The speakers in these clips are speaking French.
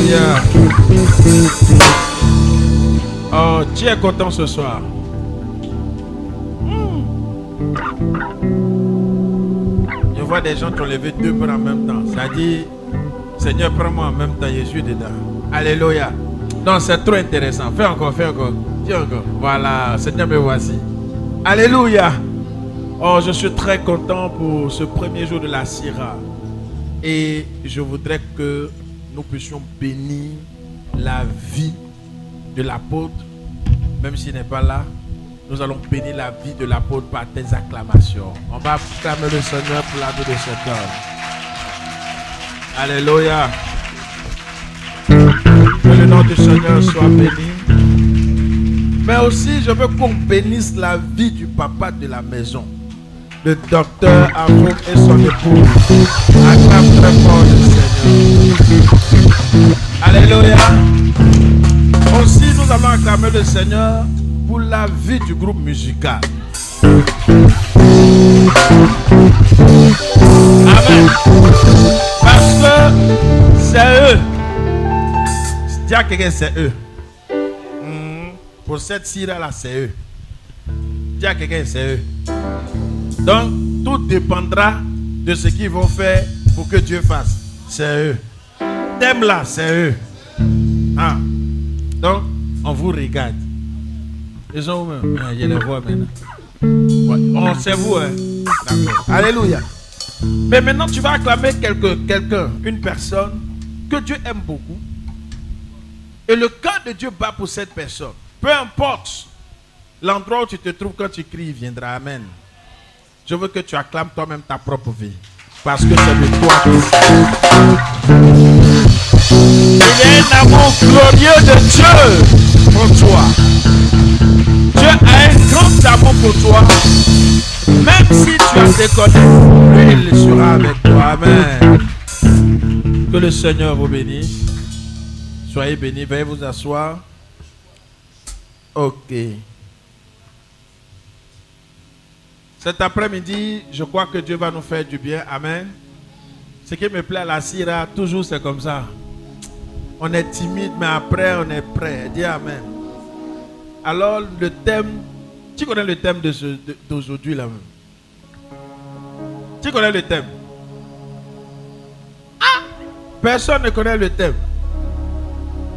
Alléluia. Oh, tu es content ce soir. Je vois des gens qui ont levé deux bras en même temps. Ça dit, Seigneur, prends-moi en même temps, je suis dedans. Alléluia. Non, c'est trop intéressant. Fais encore, fais encore. Dis encore. Voilà, Seigneur, me voici. Alléluia. Oh, je suis très content pour ce premier jour de la Syrah. Et je voudrais que nous puissions bénir la vie de l'apôtre. Même s'il n'est pas là, nous allons bénir la vie de l'apôtre par des acclamations. On va acclamer le Seigneur pour la vie de cet homme. Alléluia. Que le nom du Seigneur soit béni. Mais aussi, je veux qu'on bénisse la vie du papa de la maison. Le docteur Avouk et son épouse. Acclame très fort le Seigneur. Alléluia. Aussi, nous allons acclamer le Seigneur pour la vie du groupe musical. Amen. Parce que c'est eux. Dis à quelqu'un, c'est eux. Pour cette Syrah-là, c'est eux. Dis à quelqu'un, c'est eux. Donc, tout dépendra de ce qu'ils vont faire pour que Dieu fasse. C'est eux. Thème là, c'est eux. Ah. Donc, on vous regarde. Ils sont où-même? Je les vois maintenant. Ouais. Oh, c'est vous, hein? D'accord. Alléluia. Mais maintenant, tu vas acclamer quelqu'un, une personne que Dieu aime beaucoup. Et le cœur de Dieu bat pour cette personne. Peu importe l'endroit où tu te trouves quand tu cries, il viendra. Amen. Je veux que tu acclames toi-même ta propre vie. Parce que c'est de toi qui il y a un amour glorieux de Dieu pour toi. Dieu a un grand amour pour toi. Même si tu as déconné, lui, il sera avec toi. Amen. Que le Seigneur vous bénisse. Soyez bénis. Veuillez vous asseoir. Ok. Cet après-midi, je crois que Dieu va nous faire du bien. Amen. Ce qui me plaît à la Syrah, toujours c'est comme ça. On est timide, mais après on est prêt. Dis Amen. Alors le thème, tu connais le thème d'aujourd'hui là même? Tu connais le thème? Ah! Personne ne connaît le thème.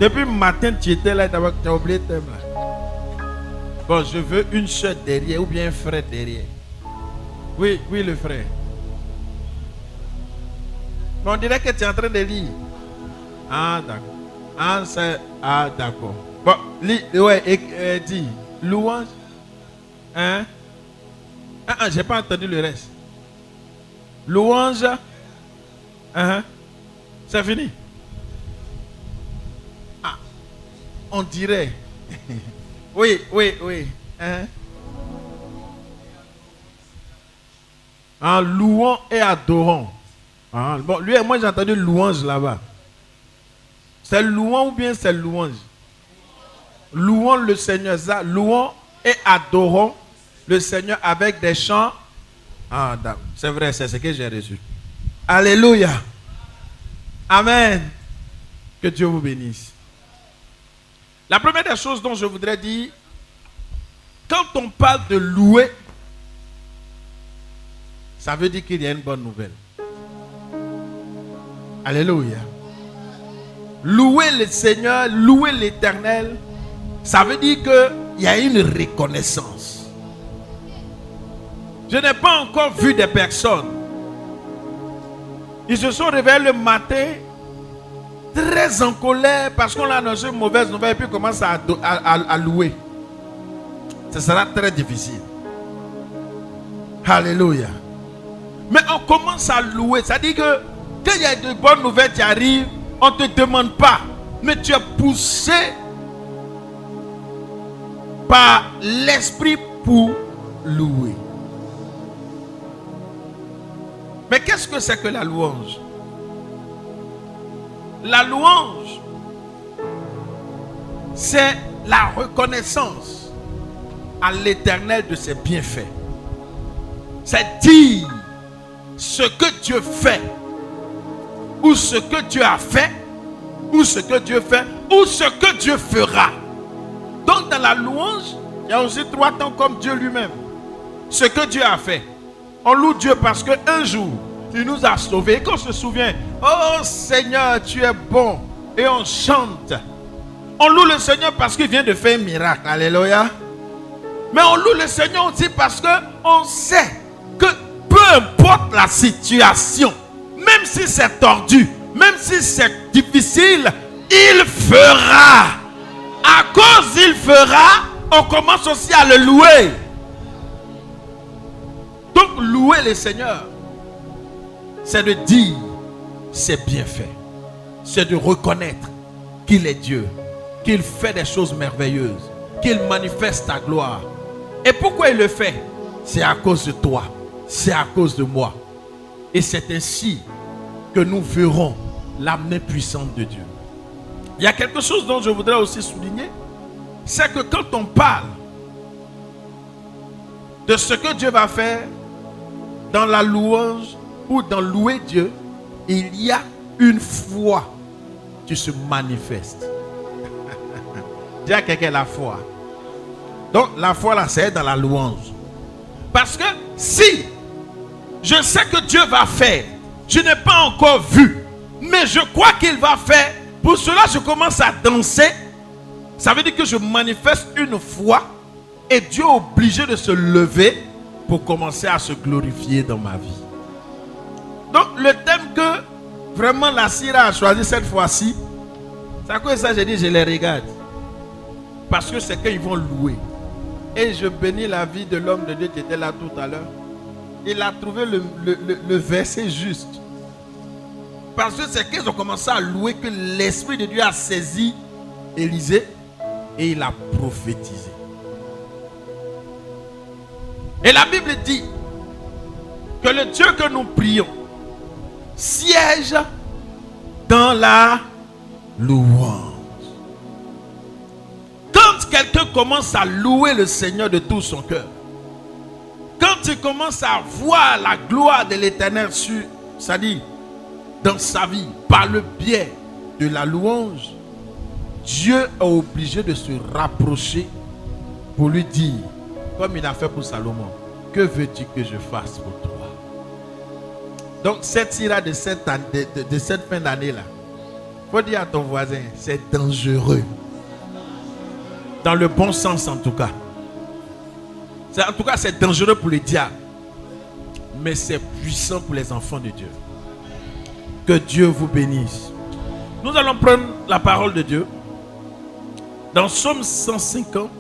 Depuis le matin, tu étais là et tu as oublié le thème là. Bon, je veux une soeur derrière ou bien un frère derrière. Oui, oui, le frère. Mais on dirait que tu es en train de lire. Ah, d'accord. Ah, d'accord. Bon, lis, ouais, dis. Louange. Hein? J'ai pas entendu le reste. Louange. C'est fini. Ah, on dirait. Oui. En louant et adorant. Bon, lui et moi j'ai entendu louange là-bas. C'est louant ou bien c'est louange? Louons le Seigneur. Louons et adorons le Seigneur avec des chants. Ah, c'est vrai, c'est ce que j'ai reçu. Alléluia. Amen. Que Dieu vous bénisse. La première des choses dont je voudrais dire, quand on parle de louer, ça veut dire qu'il y a une bonne nouvelle. Alléluia. Louer le Seigneur, louer l'Éternel, ça veut dire qu'il y a une reconnaissance. Je n'ai pas encore vu des personnes. Ils se sont réveillés le matin très en colère parce qu'on a annoncé une mauvaise nouvelle et puis commence à louer. Ce sera très difficile. Alléluia. Mais on commence à louer. Ça dit que quand il y a de bonnes nouvelles qui arrivent, on ne te demande pas. Mais tu es poussé par l'esprit pour louer. Mais qu'est-ce que c'est que la louange? La louange, c'est la reconnaissance à l'Éternel de ses bienfaits. C'est dire ce que Dieu fait ou ce que Dieu a fait ou ce que Dieu fait, ou ce que Dieu fera. Donc dans la louange, il y a aussi 3 temps comme Dieu lui-même. Ce que Dieu a fait. On loue Dieu parce qu'un jour, il nous a sauvés. Et qu'on se souvient, oh Seigneur, tu es bon. Et on chante. On loue le Seigneur parce qu'il vient de faire un miracle. Alléluia. Mais on loue le Seigneur aussi parce qu'on sait que peu importe la situation, même si c'est tordu, même si c'est difficile, il fera. À cause il fera, on commence aussi à le louer. Donc louer le Seigneur, c'est de dire c'est bien fait. C'est de reconnaître qu'il est Dieu, qu'il fait des choses merveilleuses, qu'il manifeste ta gloire. Et pourquoi il le fait? C'est à cause de toi, c'est à cause de moi. Et c'est ainsi que nous verrons la main puissante de Dieu. Il y a quelque chose dont je voudrais aussi souligner, c'est que quand on parle de ce que Dieu va faire dans la louange ou dans louer Dieu, il y a une foi qui se manifeste. Dis à quelqu'un la foi. Donc la foi là, c'est dans la louange. Parce que si je sais que Dieu va faire, je n'ai pas encore vu, mais je crois qu'il va faire, pour cela je commence à danser. Ça veut dire que je manifeste une foi et Dieu est obligé de se lever pour commencer à se glorifier dans ma vie. Donc le thème que vraiment la Syrah a choisi cette fois-ci, c'est à cause de ça que j'ai dit je les regarde. Parce que c'est qu'ils vont louer. Et je bénis la vie de l'homme de Dieu qui était là tout à l'heure. Il a trouvé le verset juste. Parce que c'est qu'ils ont commencé à louer que l'Esprit de Dieu a saisi Élisée et il a prophétisé. Et la Bible dit que le Dieu que nous prions siège dans la louange. Quand quelqu'un commence à louer le Seigneur de tout son cœur, quand il commence à voir la gloire de l'Éternel sur, c'est-à-dire dans sa vie, par le biais de la louange, Dieu est obligé de se rapprocher pour lui dire, comme il a fait pour Salomon, que veux-tu que je fasse pour toi? Donc cette Syrah de cette fin d'année-là, il faut dire à ton voisin, c'est dangereux. Dans le bon sens en tout cas. En tout cas, c'est dangereux pour les diables. Mais c'est puissant pour les enfants de Dieu. Que Dieu vous bénisse. Nous allons prendre la parole de Dieu. Dans Psaume 150.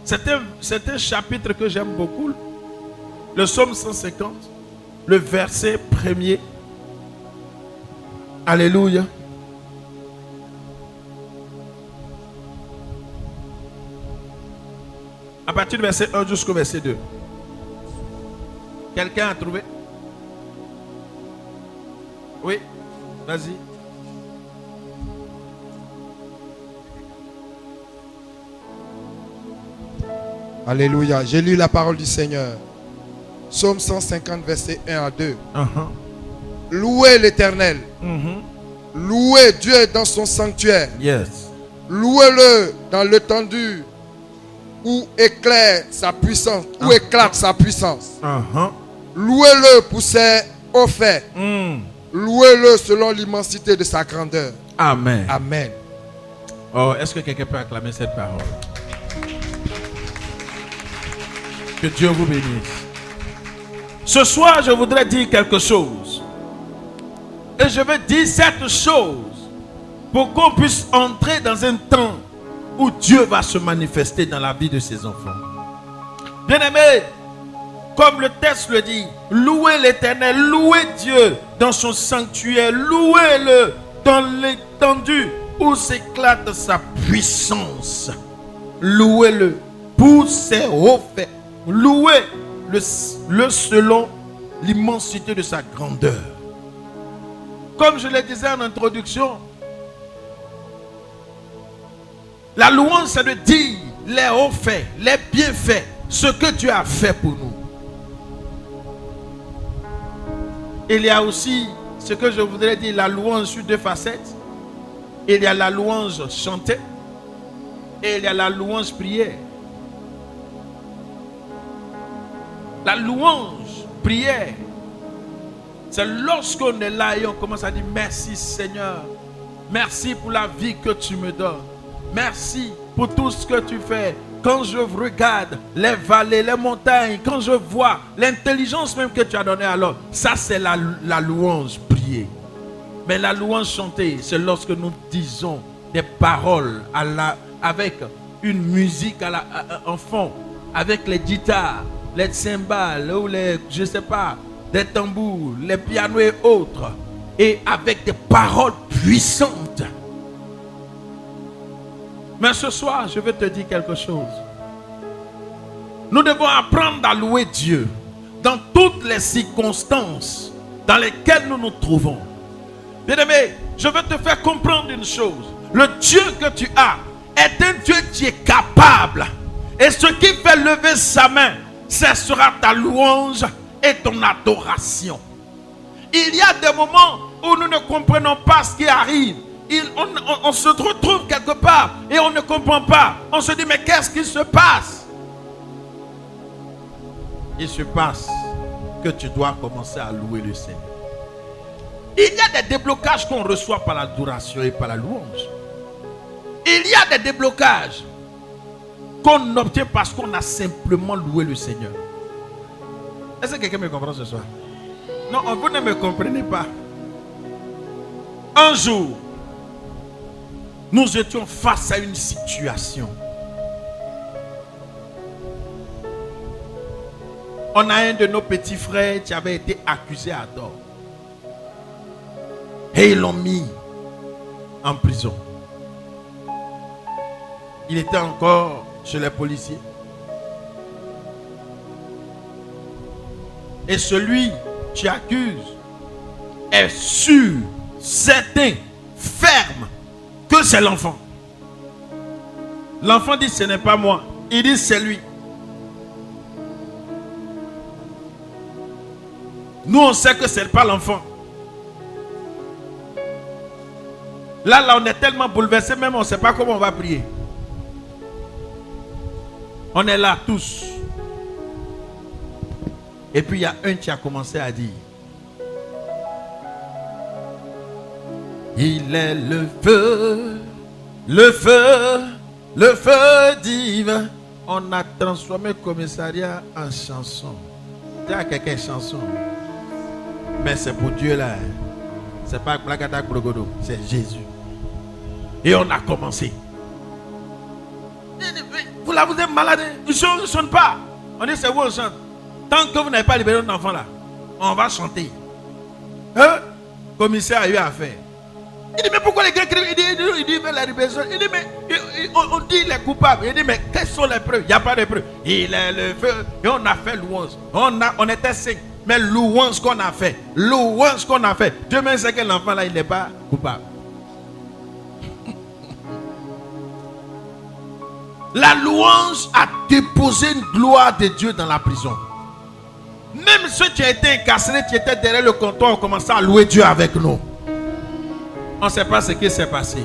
C'est un chapitre que j'aime beaucoup. Le Psaume 150. Le verset 1er. Alléluia. À partir du verset 1 jusqu'au verset 2. Quelqu'un a trouvé? Oui, vas-y. Alléluia. J'ai lu la parole du Seigneur. Psaume 150, verset 1 à 2. Louez l'Éternel. Louez Dieu dans son sanctuaire. Yes. Louez-le dans l'étendue où éclaire sa puissance, où éclate sa puissance. Louez-le pour ses hauts faits. Louez-le selon l'immensité de sa grandeur. Amen. Amen. Oh, est-ce que quelqu'un peut acclamer cette parole? Que Dieu vous bénisse. Ce soir, je voudrais dire quelque chose. Et je vais dire cette chose pour qu'on puisse entrer dans un temps où Dieu va se manifester dans la vie de ses enfants. Bien-aimés, comme le texte le dit, louez l'Éternel, louez Dieu dans son sanctuaire, louez-le dans l'étendue où s'éclate sa puissance. Louez-le pour ses hauts faits. Louez-le selon l'immensité de sa grandeur. Comme je le disais en introduction, la louange, c'est de dire les hauts faits, les bienfaits, ce que Dieu a fait pour nous. Il y a aussi ce que je voudrais dire, la louange sur deux facettes. Il y a la louange chantée et il y a la louange prière. La louange prière, c'est lorsqu'on est là et on commence à dire merci Seigneur. Merci pour la vie que tu me donnes. Merci pour tout ce que tu fais. Quand je regarde les vallées, les montagnes, quand je vois l'intelligence même que tu as donnée à l'homme, ça c'est la louange priée. Mais la louange chantée, c'est lorsque nous disons des paroles avec une musique en fond, avec les guitares, les cymbales, ou je sais pas, des tambours, les pianos et autres, et avec des paroles puissantes. Mais ce soir, je veux te dire quelque chose. Nous devons apprendre à louer Dieu dans toutes les circonstances dans lesquelles nous nous trouvons. Bien-aimé, je veux te faire comprendre une chose. Le Dieu que tu as est un Dieu qui est capable. Et ce qui fait lever sa main, ce sera ta louange et ton adoration. Il y a des moments où nous ne comprenons pas ce qui arrive. On se retrouve quelque part et on ne comprend pas. On se dit mais qu'est-ce qui se passe? Il se passe que tu dois commencer à louer le Seigneur. Il y a des déblocages qu'on reçoit par l'adoration et par la louange. Il y a des déblocages qu'on obtient parce qu'on a simplement loué le Seigneur. Est-ce que quelqu'un me comprend ce soir? Non, vous ne me comprenez pas. Un jour, nous étions face à une situation. On a un de nos petits frères qui avait été accusé à tort. Et ils l'ont mis en prison. Il était encore chez les policiers. Et celui qui accuse est sûr, certain, ferme que c'est l'enfant. L'enfant dit ce n'est pas moi. Il dit c'est lui. Nous on sait que ce n'est pas l'enfant. Là on est tellement bouleversé, même on ne sait pas comment on va prier. On est là tous. Et puis il y a un qui a commencé à dire: il est le feu, le feu, le feu divin. On a transformé le commissariat en chanson. Il y a quelqu'un chanson. Mais c'est pour Dieu là. C'est pas Blagadak Brogodo, c'est Jésus. Et on a commencé. Vous là, vous êtes malade. Ils ne chantent pas. On dit c'est vous on chante. Tant que vous n'avez pas libéré notre enfant là, on va chanter. Hein? Le commissaire a eu affaire. Il dit mais pourquoi les gars crient? Il dit mais la libération. Il dit mais on dit les coupables. Il dit mais quelles sont les preuves? Il n'y a pas de preuves. Il est le feu. Et on a fait louange. On était 5. Mais louange qu'on a fait. Louange qu'on a fait. Dieu même sait que l'enfant là il n'est pas coupable. La louange a déposé une gloire de Dieu dans la prison. Même ceux qui étaient incarcérés, qui étaient derrière le comptoir, ont commencé à louer Dieu avec nous. On ne sait pas ce qui s'est passé.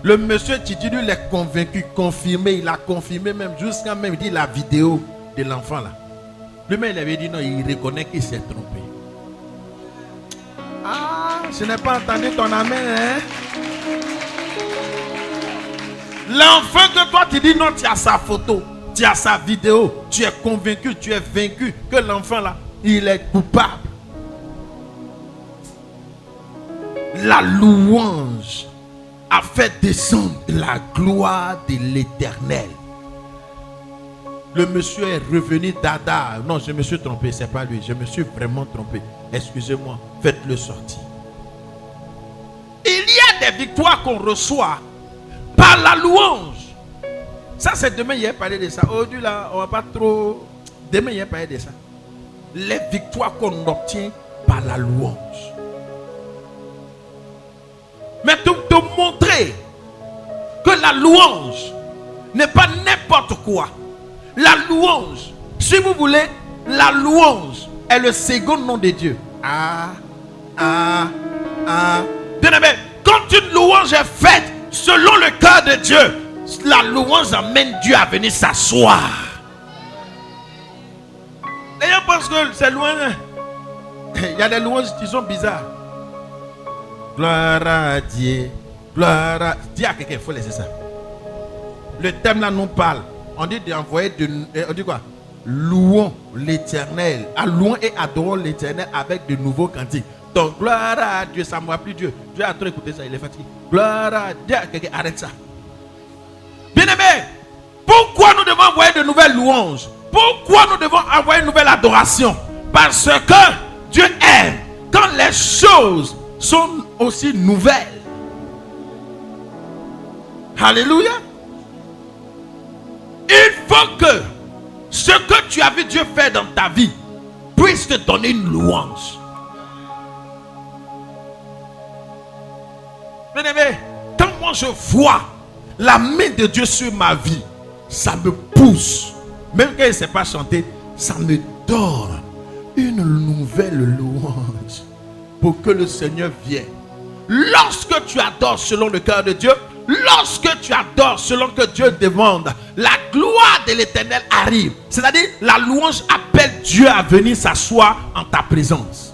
Le monsieur qui dit, lui, il est convaincu, confirmé, il a confirmé même jusqu'à même dit la vidéo de l'enfant là. Lui-même, il avait dit non, il reconnaît qu'il s'est trompé. Ah, je n'ai pas entendu ton amen, hein? L'enfant que toi tu dis non, tu as sa photo, tu as sa vidéo, tu es convaincu, tu es vaincu que l'enfant là, il est coupable. La louange a fait descendre la gloire de l'Éternel. Le monsieur est revenu dada. Non, je me suis trompé, c'est pas lui, je me suis vraiment trompé. Excusez-moi, faites-le sortir. Il y a des victoires qu'on reçoit par la louange. Ça c'est demain, il a parlé de ça. Aujourd'hui là, on va pas trop. Demain, il a parlé de ça. Les victoires qu'on obtient par la louange. Mais te montrer que la louange n'est pas n'importe quoi. La louange, si vous voulez, la louange est le second nom de Dieu. Bien aimé, quand Quand une louange est faite selon le cœur de Dieu, la louange amène Dieu à venir s'asseoir. Les gens pensent que c'est loin. Il y a des louanges qui sont bizarres. Gloire à Dieu. Gloire à... Dis à quelqu'un, il faut laisser ça. Le thème là nous parle. On dit d'envoyer on dit quoi? Louons l'Éternel. Louons et adorons l'Éternel avec de nouveaux cantiques. Donc gloire à Dieu, ça ne voit plus Dieu. Dieu a trop écouté ça, il est fatigué. Gloire à Dieu. Quelqu'un arrête ça. Bien-aimé, pourquoi nous devons envoyer de nouvelles louanges? Pourquoi nous devons envoyer une nouvelle adoration? Parce que Dieu aime quand les choses sont aussi nouvelles. Alléluia. Il faut que ce que tu as vu Dieu faire dans ta vie puisse te donner une louange. Bien-aimé, quand moi je vois la main de Dieu sur ma vie, ça me pousse. Même quand il ne sait pas chanter, ça me donne une nouvelle louange pour que le Seigneur vienne. Lorsque tu adores selon le cœur de Dieu, lorsque tu adores selon que Dieu demande, la gloire de l'Éternel arrive. C'est-à-dire, la louange appelle Dieu à venir s'asseoir en ta présence.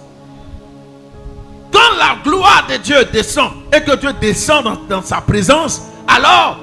Quand la gloire de Dieu descend et que Dieu descend dans sa présence, alors,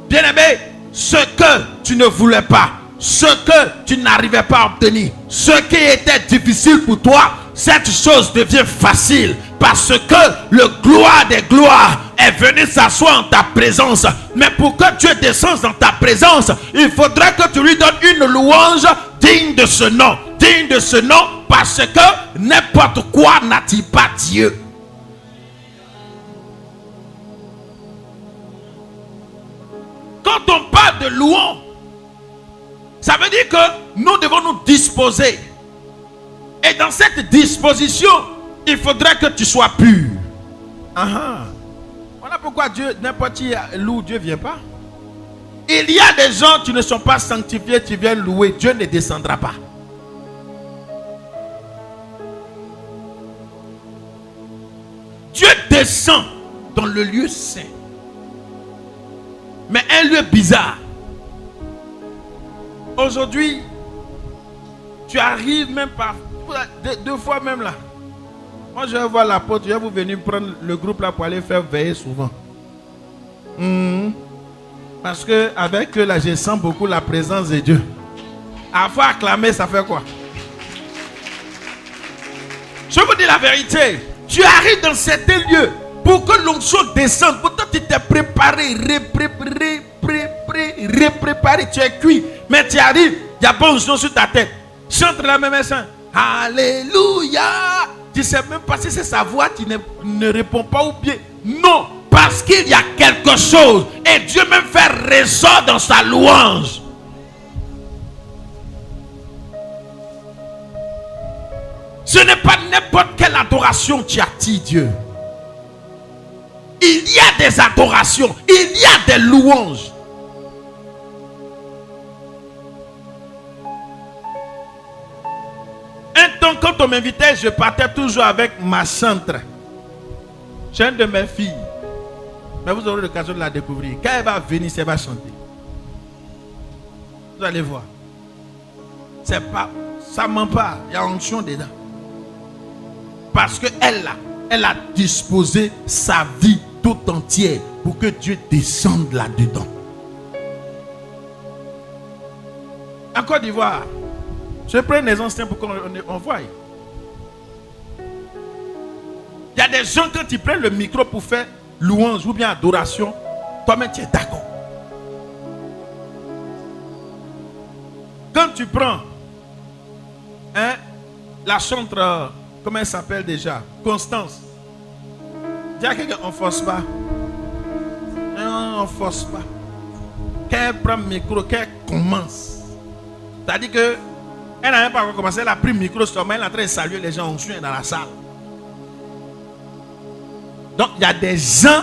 bien-aimé, ce que tu ne voulais pas, ce que tu n'arrivais pas à obtenir, ce qui était difficile pour toi, cette chose devient facile parce que le gloire des gloires est venu s'asseoir en ta présence. Mais pour que Dieu descende dans ta présence, il faudrait que tu lui donnes une louange digne de ce nom. Digne de ce nom parce que n'importe quoi n'attire pas Dieu. Quand on parle de louange, ça veut dire que nous devons nous disposer. Et dans cette disposition, il faudrait que tu sois pur. Voilà pourquoi Dieu, n'importe qui loue, Dieu ne vient pas. Il y a des gens qui ne sont pas sanctifiés, qui viennent louer, Dieu ne descendra pas. Dieu descend dans le lieu saint. Mais un lieu bizarre. Aujourd'hui, tu arrives même par deux fois même là. Moi je vais voir l'apôtre, je vais vous venir prendre le groupe là pour aller faire veiller souvent. Parce que avec eux là, je sens beaucoup la présence de Dieu. À fois acclamer, ça fait quoi? Je vous dis la vérité. Tu arrives dans certains lieux pour que l'onction descende. Pourtant tu t'es préparé, préparé, tu es cuit. Mais tu arrives, il y a pas onction sur ta tête. Chante la même chanson. Alléluia. Tu ne sais même pas si c'est sa voix qui ne répond pas ou bien. Non, parce qu'il y a quelque chose. Et Dieu même fait ressort dans sa louange. Ce n'est pas n'importe quelle adoration qui attire Dieu. Il y a des adorations, il y a des louanges. Un temps, quand on m'invitait, je partais toujours avec ma chantre. J'ai une de mes filles. Mais vous aurez l'occasion de la découvrir. Quand elle va venir, elle va chanter. Vous allez voir. C'est pas, ça ment pas. Il y a onction dedans. Parce qu'elle a disposé sa vie tout entière pour que Dieu descende là-dedans. En Côte d'Ivoire, je prends les anciens pour qu'on voie. Il y a des gens, quand ils prennent le micro pour faire louange ou bien adoration, toi-même tu es d'accord. Quand tu prends la chantre, comment elle s'appelle déjà? Constance. Dis à quelqu'un, on ne force pas. Non, on ne force pas. Quand elle prend le micro, quand elle commence, c'est-à-dire que elle n'a même pas commencé, elle a pris le micro sur moi, elle est en train de saluer les gens, on suit dans la salle. Donc il y a des gens,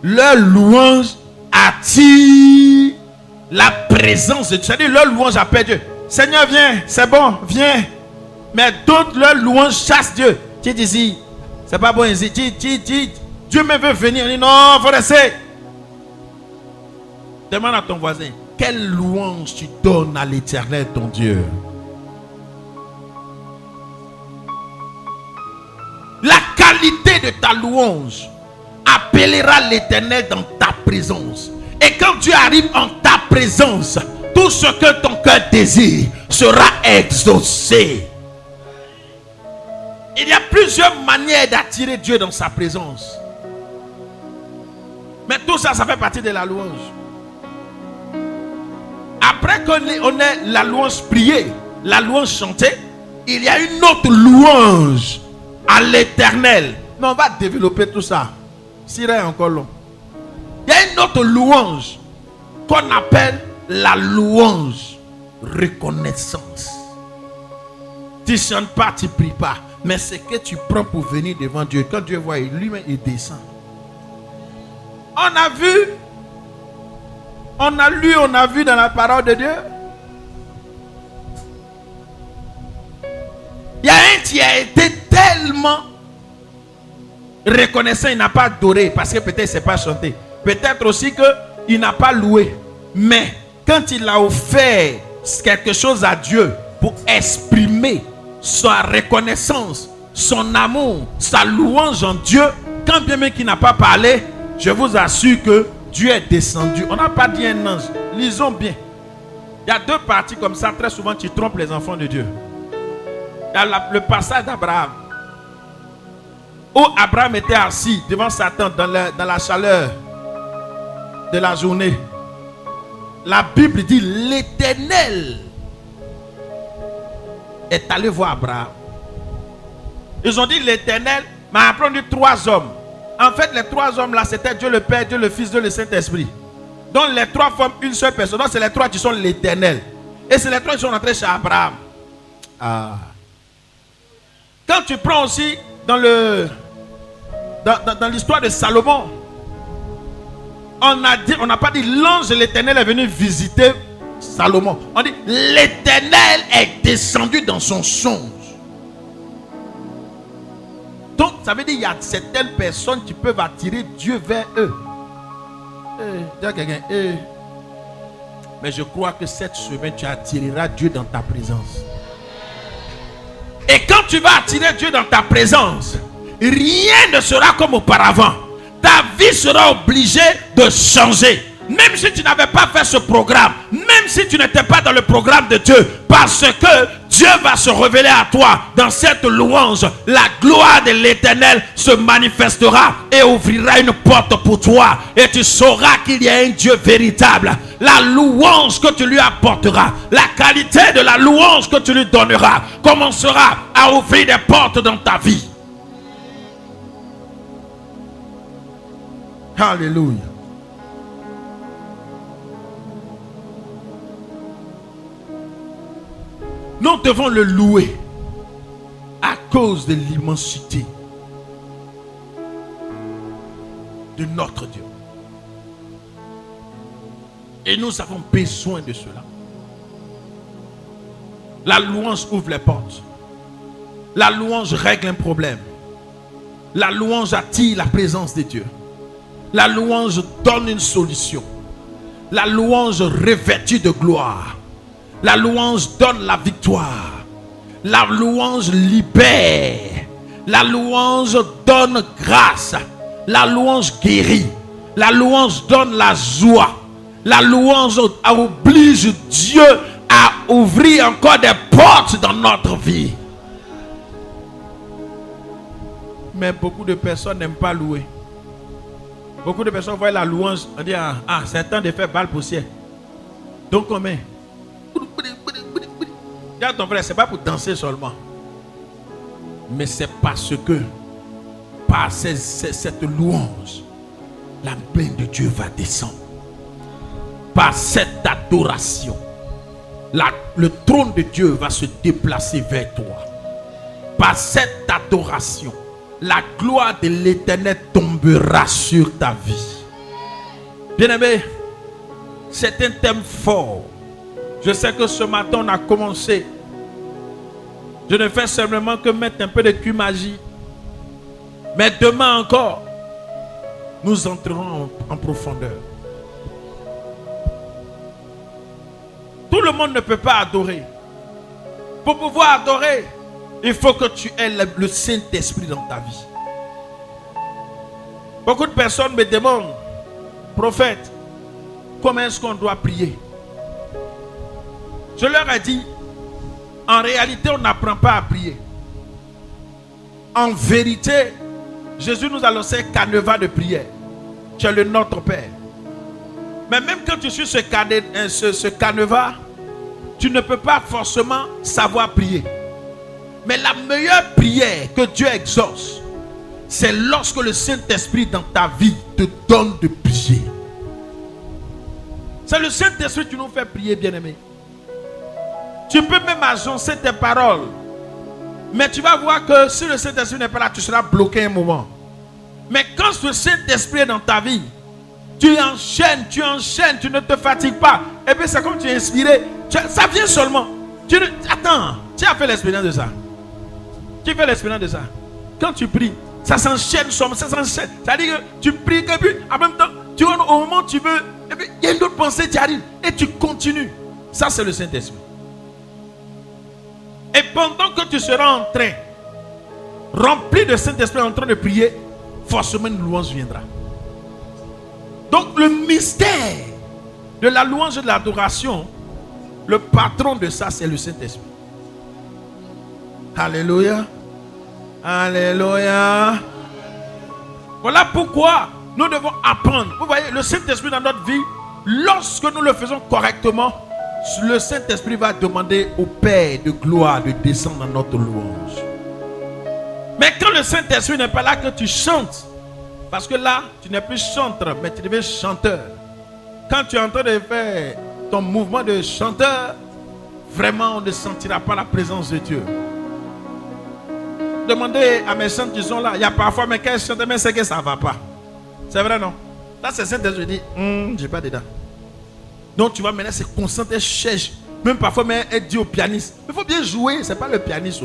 leur louange attire la présence de Dieu. C'est-à-dire leur louange appelle Dieu. Seigneur, viens, c'est bon, viens. Mais d'autres, leur louange chasse Dieu. Tu dis, c'est pas bon ici. Dieu me veut venir. Il dit non, il faut rester. Demande à ton voisin, quelle louange tu donnes à l'Éternel ton Dieu? La qualité de ta louange appellera l'Éternel dans ta présence. Et quand Dieu arrive en ta présence, tout ce que ton cœur désire sera exaucé. Il y a plusieurs manières d'attirer Dieu dans sa présence. Mais tout ça, ça fait partie de la louange. Après qu'on ait la louange priée, la louange chantée, il y a une autre louange à l'Éternel. Mais on va développer tout ça. C'est encore long. Il y a une autre louange qu'on appelle la louange reconnaissance. Tu ne chantes pas, tu ne pries pas. Mais c'est que tu prends pour venir devant Dieu. Quand Dieu voit, lui-même, il descend. On a vu, on a lu, on a vu dans la parole de Dieu. Il y a un qui a été tellement reconnaissant, il n'a pas adoré parce que peut-être il ne s'est pas chanté. Peut-être aussi qu'il n'a pas loué. Mais quand il a offert quelque chose à Dieu pour exprimer sa reconnaissance, son amour, sa louange en Dieu, quand bien même qu'il n'a pas parlé, je vous assure que Dieu est descendu. On n'a pas dit un ange. Lisons bien. Il y a deux parties comme ça. Très souvent, tu trompes les enfants de Dieu. Il y a le passage d'Abraham, où Abraham était assis devant sa tente dans la chaleur de la journée. La Bible dit l'Éternel est allé voir Abraham. Ils ont dit l'Éternel m'a appris 3 hommes. En fait, les 3 hommes là, c'était Dieu le Père, Dieu le Fils, Dieu le Saint-Esprit. Donc les 3 forment une seule personne. Donc c'est les 3 qui sont l'Éternel. Et c'est les 3 qui sont rentrés chez Abraham. Quand tu prends aussi dans l'histoire de Salomon, on n'a pas dit l'ange de l'Éternel est venu visiter Salomon. On dit l'Éternel est descendu dans son songe. Donc ça veut dire qu'il y a certaines personnes qui peuvent attirer Dieu vers eux. Dis à quelqu'un, mais je crois que cette semaine tu attireras Dieu dans ta présence. Et quand tu vas attirer Dieu dans ta présence, rien ne sera comme auparavant. Ta vie sera obligée de changer. Même si tu n'avais pas fait ce programme, même si tu n'étais pas dans le programme de Dieu, parce que Dieu va se révéler à toi dans cette louange. La gloire de l'Éternel se manifestera et ouvrira une porte pour toi. Et tu sauras qu'il y a un Dieu véritable. La louange que tu lui apporteras, la qualité de la louange que tu lui donneras, commencera à ouvrir des portes dans ta vie. Alléluia. Nous devons le louer à cause de l'immensité de notre Dieu. Et nous avons besoin de cela. La louange ouvre les portes. La louange règle un problème. La louange attire la présence de Dieu. La louange donne une solution. La louange revêtue de gloire. La louange donne la victoire. La louange libère. La louange donne grâce. La louange guérit. La louange donne la joie. La louange oblige Dieu à ouvrir encore des portes dans notre vie. Mais beaucoup de personnes n'aiment pas louer. Beaucoup de personnes voient la louange, on dit c'est temps de faire balle poussière. Donc comment? Dis à ton frère, c'est pas pour danser seulement. Mais c'est parce que par cette louange, la main de Dieu va descendre. Par cette adoration, le trône de Dieu va se déplacer vers toi. Par cette adoration, la gloire de l'Éternel tombera sur ta vie. Bien-aimé, c'est un thème fort. Je sais que ce matin on a commencé. Je ne fais simplement que mettre un peu de cumagie. Mais demain encore, nous entrerons en profondeur. Tout le monde ne peut pas adorer. Pour pouvoir adorer, il faut que tu aies le Saint-Esprit dans ta vie. Beaucoup de personnes me demandent, prophète, comment est-ce qu'on doit prier? Je leur ai dit, en réalité, on n'apprend pas à prier. En vérité, Jésus nous a lancé un canevas de prière. Tu es le Notre Père. Mais même quand tu suis ce canevas, tu ne peux pas forcément savoir prier. Mais la meilleure prière que Dieu exauce, c'est lorsque le Saint-Esprit dans ta vie te donne de prier. C'est le Saint-Esprit qui nous fait prier, bien-aimé. Tu peux même agencer tes paroles. Mais tu vas voir que si le Saint-Esprit n'est pas là, tu seras bloqué un moment. Mais quand ce Saint-Esprit est dans ta vie, tu enchaînes, tu ne te fatigues pas. Et puis c'est comme tu es inspiré. Ça vient seulement. Attends, tu as fait l'expérience de ça. Tu fais l'expérience de ça. Quand tu pries, ça s'enchaîne, ça s'enchaîne. C'est-à-dire que tu pries, et puis en même temps, tu vois, au moment où tu veux, et puis il y a une autre pensée qui arrive, et tu continues. Ça, c'est le Saint-Esprit. Et pendant que tu seras en train, rempli de Saint-Esprit, en train de prier, forcément une louange viendra. Donc le mystère de la louange et de l'adoration, le patron de ça, c'est le Saint-Esprit. Alléluia. Alléluia. Voilà pourquoi nous devons apprendre. Vous voyez, le Saint-Esprit dans notre vie, lorsque nous le faisons correctement, le Saint-Esprit va demander au Père de gloire de descendre dans notre louange. Mais quand le Saint-Esprit n'est pas là, que tu chantes, parce que là, tu n'es plus chanteur, mais tu deviens chanteur. Quand tu es en train de faire ton mouvement de chanteur, vraiment on ne sentira pas la présence de Dieu. Demandez à mes chants qui sont là, il y a parfois mais quand je chante, mais c'est que ça ne va pas. C'est vrai, non? Là, c'est Saint-Esprit qui dit, je n'ai pas dedans. Donc tu vas maintenant se concentrer, cherche. Même parfois, mais elle dit au pianiste, il faut bien jouer, c'est pas le pianiste.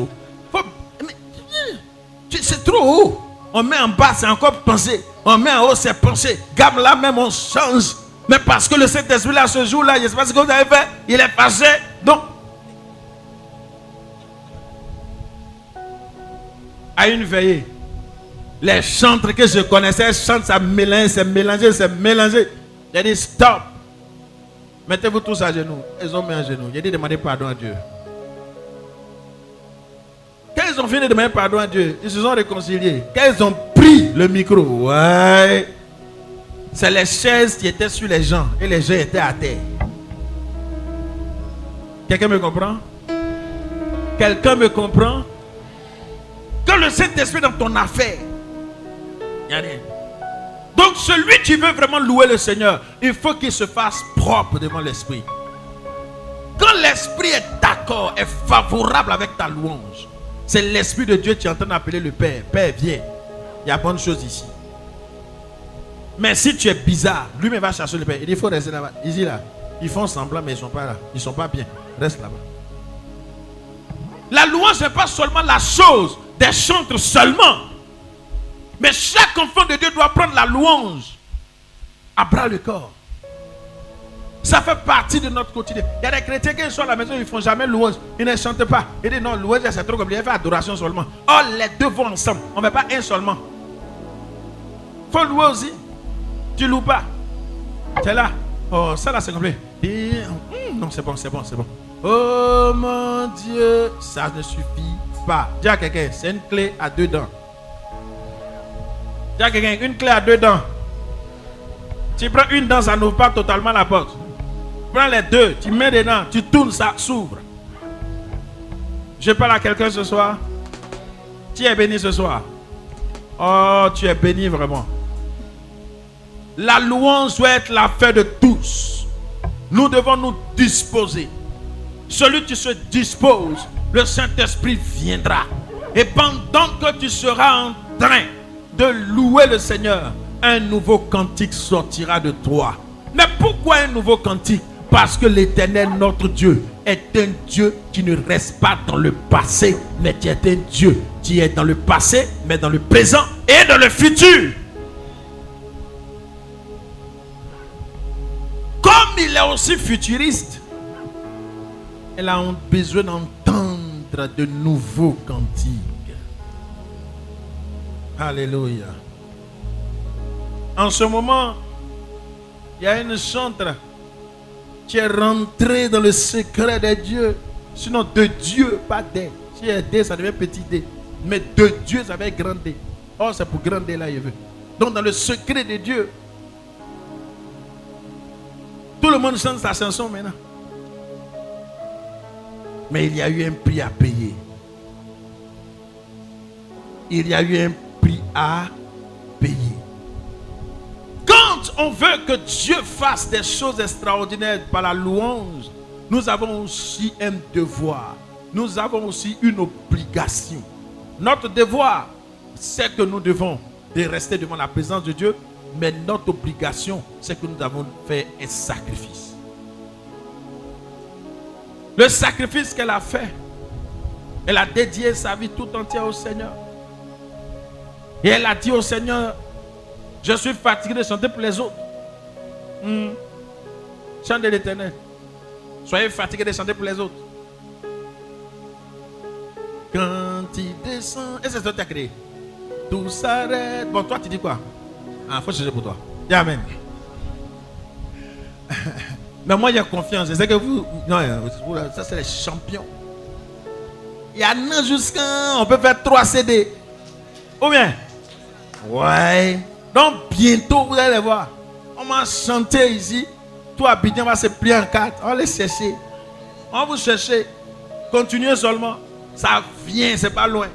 C'est trop haut. On met en bas, c'est encore penser. On met en haut, c'est penser. Gamme là même, on change. Mais parce que le Saint-Esprit là, ce jour-là, je ne sais pas ce que vous avez fait, il est passé. Donc, à une veillée, les chantres que je connaissais chantent, ça mélange, c'est mélangé, c'est mélangé. J'ai dit stop. Mettez-vous tous à genoux. Ils ont mis à genoux. J'ai dit demandez pardon à Dieu. Quand ils ont fini de demander pardon à Dieu, ils se sont réconciliés. Quand ils ont pris le micro, ouais, c'est les chaises qui étaient sur les gens et les gens étaient à terre. Quelqu'un me comprend? Quelqu'un me comprend? Quand le Saint-Esprit est dans ton affaire, il n'y a rien. Donc celui qui veut vraiment louer le Seigneur, il faut qu'il se fasse propre devant l'Esprit. Quand l'Esprit est d'accord, est favorable avec ta louange, c'est l'Esprit de Dieu qui est en train d'appeler le Père. Père, viens. Il y a bonne chose ici. Mais si tu es bizarre, lui-même va chercher le Père. Il dit, il faut rester là-bas. Il dit là, ils font semblant, mais ils ne sont pas là. Ils ne sont pas bien. Reste là-bas. La louange n'est pas seulement la chose des chantres seulement. Mais chaque enfant de Dieu doit prendre la louange à bras le corps. Ça fait partie de notre quotidien. Il y a des chrétiens qui sont à la maison, ils ne font jamais louange. Ils ne chantent pas. Ils disent non, louange c'est trop compliqué. Il fait adoration seulement. Oh, les deux vont ensemble. On ne met pas un seulement. Il faut louer aussi. Tu ne loues pas. Tu es là. Oh, ça là c'est compliqué. Non, c'est bon, c'est bon, c'est bon. Oh mon Dieu, ça ne suffit pas. Dis à quelqu'un, c'est une clé à deux dents. Dis à quelqu'un, une clé à deux dents. Tu prends une dent, ça n'ouvre pas totalement la porte. Prends les deux, tu mets dedans, tu tournes, ça s'ouvre. Je parle à quelqu'un ce soir. Tu es béni ce soir. Oh, tu es béni vraiment. La louange doit être l'affaire de tous. Nous devons nous disposer. Celui qui se dispose, le Saint-Esprit viendra. Et pendant que tu seras en train de louer le Seigneur, un nouveau cantique sortira de toi. Mais pourquoi un nouveau cantique? Parce que l'Éternel, notre Dieu, est un Dieu qui ne reste pas dans le passé, mais qui est un Dieu qui est dans le passé, mais dans le présent et dans le futur. il est aussi futuriste. Elle a besoin d'entendre de nouveaux cantiques. Alléluia. En ce moment, il y a une chantre qui est rentrée dans le secret de Dieu. Sinon, de Dieu, pas D. Si il y a D, ça devient petit D. Mais de Dieu, ça va être grand D. Oh, c'est pour grand D là, il veut. Donc, dans le secret de Dieu, tout le monde chante sa chanson maintenant. Mais il y a eu un prix à payer. Il y a eu un prix à payer. Quand on veut que Dieu fasse des choses extraordinaires par la louange, nous avons aussi un devoir. Nous avons aussi une obligation. Notre devoir, c'est que nous devons de rester devant la présence de Dieu. Mais notre obligation, c'est que nous avons fait un sacrifice. Le sacrifice qu'elle a fait, elle a dédié sa vie tout entière au Seigneur. Et elle a dit au Seigneur, je suis fatigué de chanter pour les autres. Chantez l'Éternel. Soyez fatigués de chanter pour les autres. Quand il descend, et c'est ce que tu as créé. Tout s'arrête. Bon, toi tu dis quoi? Ah, il faut changer pour toi. Dis amen. Mais moi, j'ai confiance. Je sais que vous. Non, ça, c'est les champions. Il y en a jusqu'à. On peut faire 3 CD. Ou bien? Ouais. Donc, bientôt, vous allez voir. On va chanter ici. Tout Abidjan va se plier en 4. On va les chercher. On va vous chercher. Continuez seulement. Ça vient, c'est pas loin.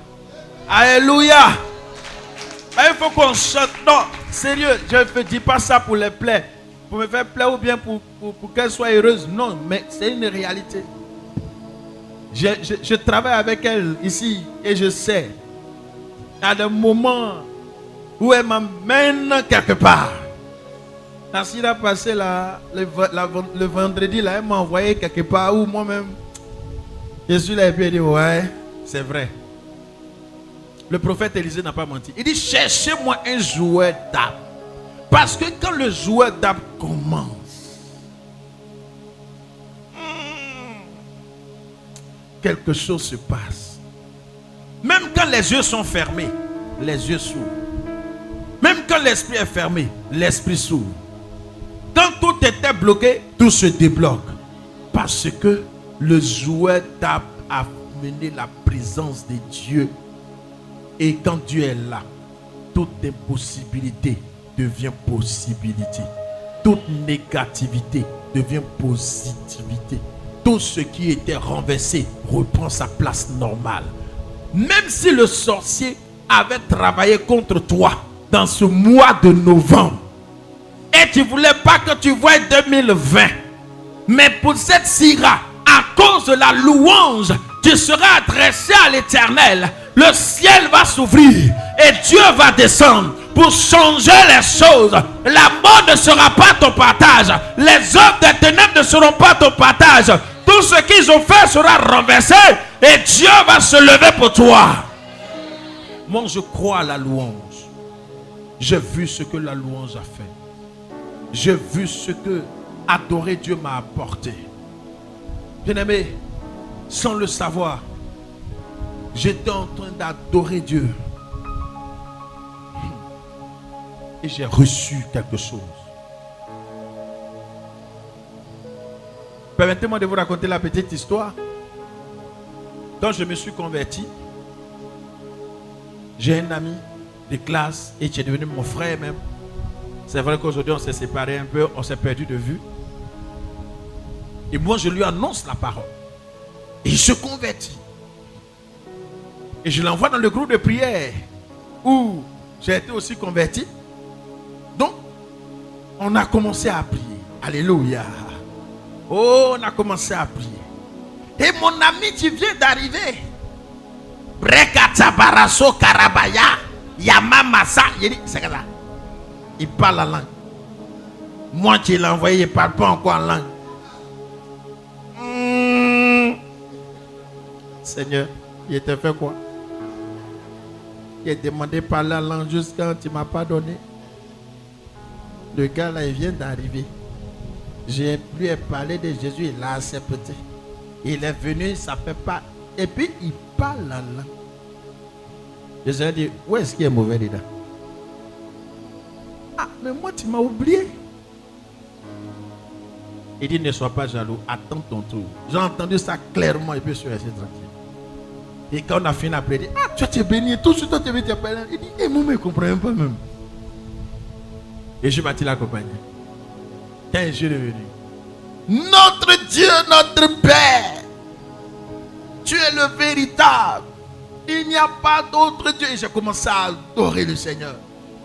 Alléluia. Il faut qu'on chante. Non, sérieux, je ne dis pas ça pour les plaire. Pour me faire plaire ou bien pour qu'elle soit heureuse. Non, mais c'est une réalité. Je travaille avec elle ici et je sais. Il y a des moments où elle m'amène quelque part. Parce qu'il a passé le vendredi, là, elle m'a envoyé quelque part où moi-même, je suis là et puis elle dit, ouais, c'est vrai. Le prophète Élisée n'a pas menti. Il dit, cherchez-moi un joueur d'harpe. Parce que quand le joueur d'harpe commence, quelque chose se passe. Même quand les yeux sont fermés, les yeux s'ouvrent. Même quand l'esprit est fermé, l'esprit s'ouvre. Quand tout était bloqué, tout se débloque. Parce que le joueur d'harpe a mené la présence de Dieu. Et quand Dieu est là, toute impossibilité devient possibilité. Toute négativité devient positivité. Tout ce qui était renversé reprend sa place normale. Même si le sorcier avait travaillé contre toi dans ce mois de novembre et tu ne voulais pas que tu voies 2020, mais pour cette sira, à cause de la louange, tu seras adressé à l'Éternel. Le ciel va s'ouvrir et Dieu va descendre pour changer les choses. La mort ne sera pas ton partage. Les œuvres des ténèbres ne seront pas ton partage. Tout ce qu'ils ont fait sera renversé et Dieu va se lever pour toi. Moi, je crois à la louange. J'ai vu ce que la louange a fait. J'ai vu ce que adorer Dieu m'a apporté. Bien-aimé, sans le savoir, j'étais en train d'adorer Dieu. Et j'ai reçu quelque chose. Permettez-moi de vous raconter la petite histoire. Quand je me suis converti, j'ai un ami de classe et qui est devenu mon frère même. C'est vrai qu'aujourd'hui on s'est séparés un peu, on s'est perdu de vue. Et moi je lui annonce la parole. Et il se convertit. Et je l'envoie dans le groupe de prière où j'ai été aussi converti. Donc, on a commencé à prier. Alléluia. Oh, on a commencé à prier. Et mon ami qui vient d'arriver, Brekatabaraso Karabaya, Yamamasa, il parle la langue. Moi qui l'ai envoyé, il ne parle pas encore en langue. Seigneur, il t'a fait quoi? Il a demandé de parler la langue jusqu'à quand tu ne m'as pas donné. Le gars là, il vient d'arriver. Je lui ai parlé de Jésus, il a accepté. Il est venu, ça fait pas. Et puis il parle en langue. Je lui ai dit, où est-ce qu'il est mauvais dedans? Ah, mais moi tu m'as oublié. Il dit, ne sois pas jaloux, attends ton tour. J'ai entendu ça clairement et puis je suis resté tranquille. Et quand on a fini après, il dit, ah, tu es béni, tout de suite, toi tu es béni, tu es béni. Il dit, eh, moi, je ne comprends même pas même. Et je suis parti l'accompagner. Quand je suis revenu, notre Dieu, notre Père, tu es le véritable. Il n'y a pas d'autre Dieu. Et j'ai commencé à adorer le Seigneur.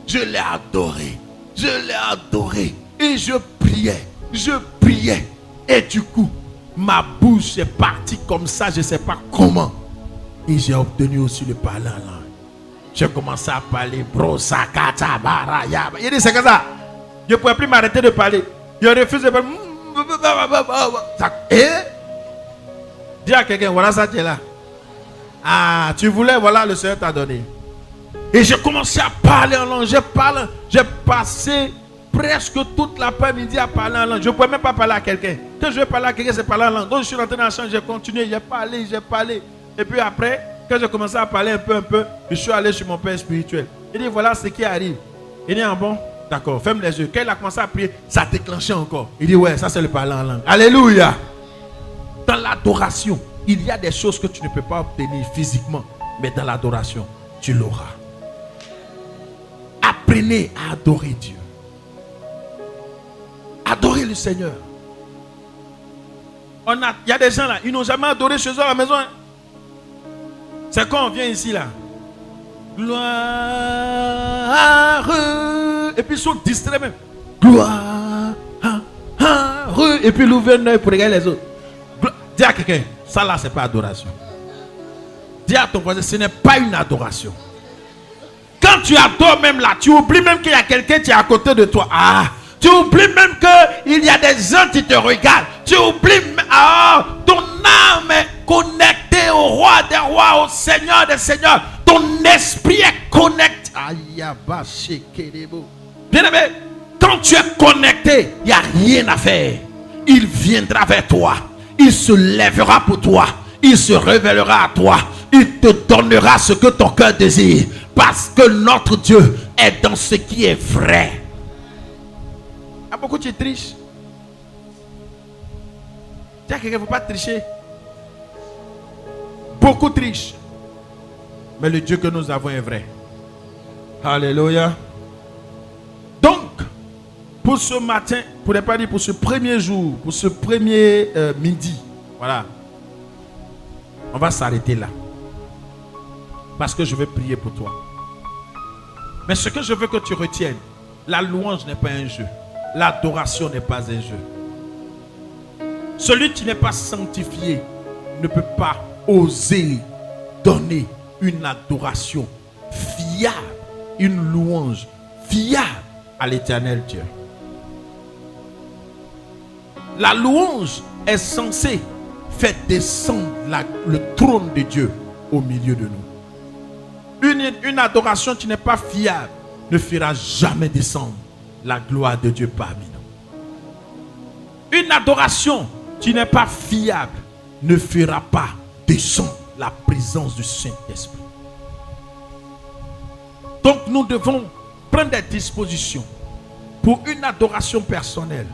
Je l'ai adoré. Je l'ai adoré. Et je priais. Je priais. Et du coup, ma bouche est partie comme ça. Je ne sais pas comment. Et j'ai obtenu aussi le parler en langue. J'ai commencé à parler. Brosakata baraya. Il dit c'est comme ça. Je ne pouvais plus m'arrêter de parler. Je refuse de parler. Et dis à quelqu'un, voilà ça, tu es là. Ah, tu voulais, voilà, le Seigneur t'a donné. Et j'ai commencé à parler en langue. J'ai passé presque toute l'après-midi à parler en langue. Je ne pouvais même pas parler à quelqu'un. Quand je vais parler à quelqu'un, c'est parler en langue. Donc je suis rentré dans la chambre, j'ai continué, j'ai parlé. Et puis après, quand j'ai commencé à parler un peu, je suis allé sur mon père spirituel. Il dit, voilà ce qui arrive. Il dit, ah bon, d'accord, ferme les yeux. Quand il a commencé à prier, ça a déclenché encore. Il dit, ouais, ça c'est le parler en langue. Alléluia. Dans l'adoration, il y a des choses que tu ne peux pas obtenir physiquement, mais dans l'adoration, tu l'auras. Apprenez à adorer Dieu. Adorez le Seigneur. Il y a des gens là, ils n'ont jamais adoré chez eux à la maison. Hein. C'est quand on vient ici là. Gloire. Et puis ils sont distraits même. Gloire. Et puis ils ouvrent un œil pour regarder les autres. Dis à quelqu'un, ça là c'est pas adoration. Dis à ton voisin, ce n'est pas une adoration. Quand tu adores même là, tu oublies même qu'il y a quelqu'un qui est à côté de toi. Ah, tu oublies même qu'il y a des gens qui te regardent. Tu oublies, ton âme est connectée au roi des rois, au Seigneur des seigneurs. Ton esprit est connecté. Bien aimé, quand tu es connecté, il n'y a rien à faire. Il viendra vers toi. Il se lèvera pour toi. Il se révélera à toi. Il te donnera ce que ton cœur désire. Parce que notre Dieu est dans ce qui est vrai. Il y a beaucoup qui trichent. Dis à quelqu'un, il ne faut pas tricher. Beaucoup trichent. Mais le Dieu que nous avons est vrai. Alléluia. Donc, pour ce matin, pour ne pas dire pour ce premier jour, pour ce premier midi, voilà. On va s'arrêter là. Parce que je vais prier pour toi. Mais ce que je veux que tu retiennes, la louange n'est pas un jeu. L'adoration n'est pas un jeu. Celui qui n'est pas sanctifié ne peut pas oser donner une adoration fiable, une louange fiable à l'Éternel Dieu. La louange est censée faire descendre le trône de Dieu au milieu de nous. Une adoration qui n'est pas fiable ne fera jamais descendre la gloire de Dieu parmi nous. Une adoration qui n'est pas fiable ne fera pas descendre la présence du Saint-Esprit. Donc nous devons prendre des dispositions pour une adoration personnelle,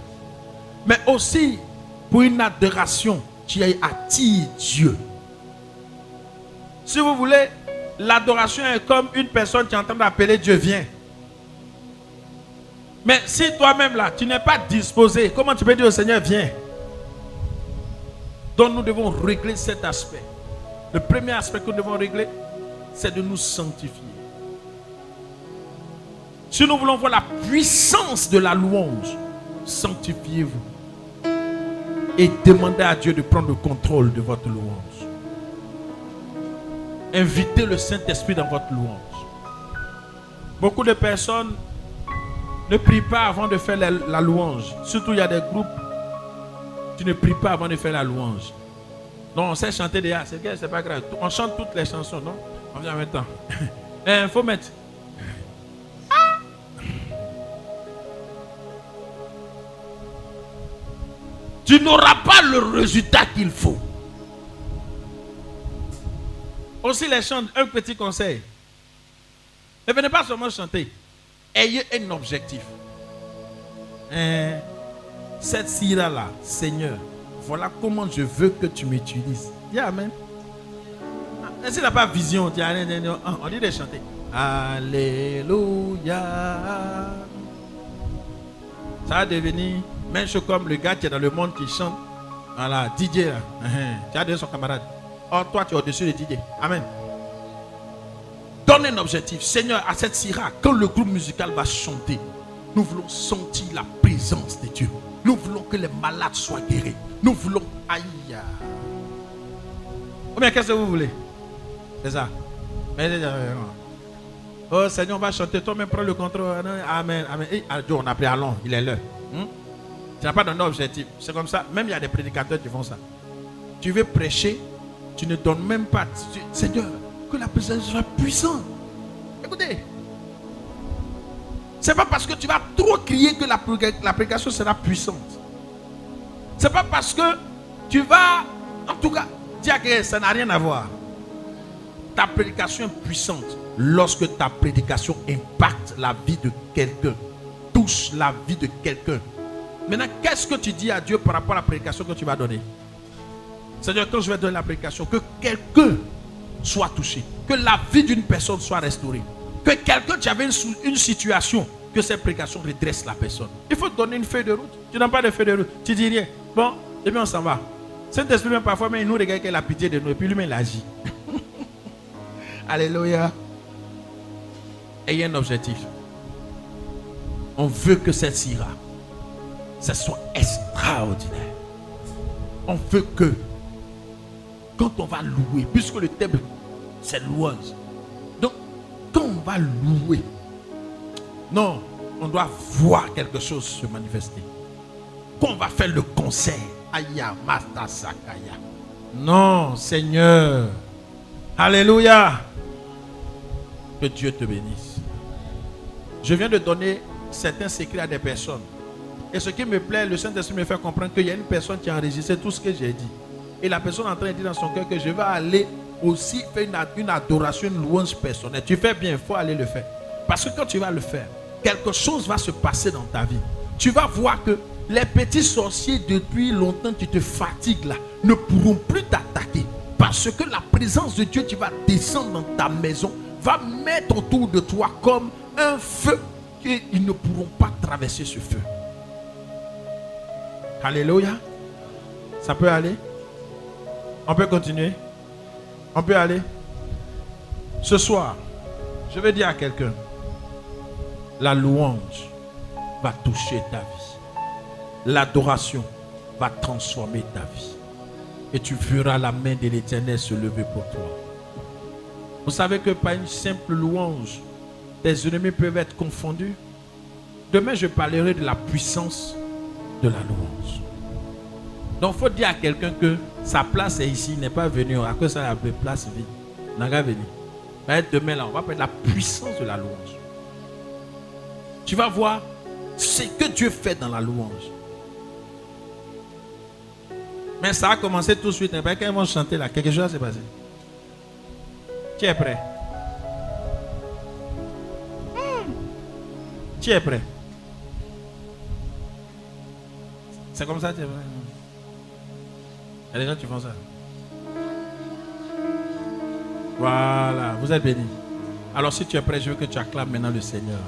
mais aussi pour une adoration qui attire Dieu. Si vous voulez, l'adoration est comme une personne qui est en train d'appeler Dieu, viens. Mais si toi-même là, tu n'es pas disposé, comment tu peux dire au Seigneur, viens? Donc nous devons régler cet aspect. Le premier aspect que nous devons régler, c'est de nous sanctifier. Si nous voulons voir la puissance de la louange, sanctifiez-vous. Et demandez à Dieu de prendre le contrôle de votre louange. Invitez le Saint-Esprit dans votre louange. Beaucoup de personnes ne prient pas avant de faire la louange. Surtout, il y a des groupes qui ne prient pas avant de faire la louange. Non, on sait chanter déjà, c'est pas grave. On chante toutes les chansons, non? On vient en même temps. Il faut mettre. tu n'auras pas le résultat qu'il faut. Aussi les chants, un petit conseil. Ne venez pas seulement chanter. Ayez un objectif. Cette syrah-là, Seigneur, voilà comment je veux que tu m'utilises. Dis Amen. Et s'il n'a pas vision, on dit de chanter. Alléluia. Ça va devenir même chose comme le gars qui est dans le monde qui chante. Voilà, DJ là. Tu as donné son camarade. Or, toi, tu es au-dessus de DJ. Amen. Donne un objectif. Seigneur, à cette syrah, quand le groupe musical va chanter, nous voulons sentir la présence de Dieu. Nous voulons que les malades soient guéris. Nous voulons... Aïe. Ou bien, qu'est-ce que vous voulez? C'est ça. Oh Seigneur, on va chanter. Toi-même, prends le contrôle. Amen. Amen. Et Dieu, on a pris allons. Il est l'heure. Tu n'as pas d'un objectif. C'est comme ça. Même il y a des prédicateurs qui font ça. Tu veux prêcher, tu ne donnes même pas. Seigneur, que la présence soit puissante. Écoutez. C'est pas parce que tu vas trop crier que la prédication sera puissante. C'est pas parce que tu vas, en tout cas, dire que ça n'a rien à voir. Ta prédication est puissante lorsque ta prédication impacte la vie de quelqu'un, touche la vie de quelqu'un. Maintenant, qu'est-ce que tu dis à Dieu par rapport à la prédication que tu vas donner? Seigneur, quand je vais donner la prédication, que quelqu'un soit touché, que la vie d'une personne soit restaurée, que quelqu'un, tu avais une situation, que cette prédication redresse la personne. Il faut te donner une feuille de route. Tu n'as pas de feuille de route, tu dis rien. Bon, et bien on s'en va. Saint-Esprit, même parfois, mais il nous regarde qu'il a pitié de nous, et puis lui-même il agit. Alléluia. Ayez un objectif. On veut que cette syrah, ça soit extraordinaire. On veut que, quand on va louer, puisque le thème, c'est louange. Donc, quand on va louer, non, on doit voir quelque chose se manifester. Quand on va faire le concert, Aya, Masta Sakaya. Non, Seigneur. Alléluia. Que Dieu te bénisse. Je viens de donner certains secrets à des personnes. Et ce qui me plaît, le Saint-Esprit me fait comprendre qu'il y a une personne qui a enregistré tout ce que j'ai dit. Et la personne est en train de dire dans son cœur que je vais aller aussi faire une adoration, une louange personnelle. Tu fais bien, il faut aller le faire. Parce que quand tu vas le faire, quelque chose va se passer dans ta vie. Tu vas voir que les petits sorciers depuis longtemps qui te fatiguent là ne pourront plus t'attaquer. Parce que la présence de Dieu qui va descendre dans ta maison va mettre autour de toi comme un feu qu'ils ne pourront pas traverser ce feu. Alléluia. Ça peut aller? On peut continuer? On peut aller? Ce soir, je vais dire à quelqu'un, la louange va toucher ta vie. L'adoration va transformer ta vie. Et tu verras la main de l'Éternel se lever pour toi. Vous savez que par une simple louange, tes ennemis peuvent être confondus. Demain, je parlerai de la puissance de la louange. Donc, il faut dire à quelqu'un que sa place est ici, il n'est pas venu. À cause de la place vide. Il n'a pas venu. Demain, là, on va parler de la puissance de la louange. Tu vas voir ce que Dieu fait dans la louange. Mais ça a commencé tout de suite. Quand ils vont chanter là, quelque chose s'est passé. Tu es prêt? Tu es prêt? C'est comme ça, tu es prêt? Il y a des gens qui font ça. Voilà, vous êtes bénis. Alors si tu es prêt, je veux que tu acclames maintenant le Seigneur.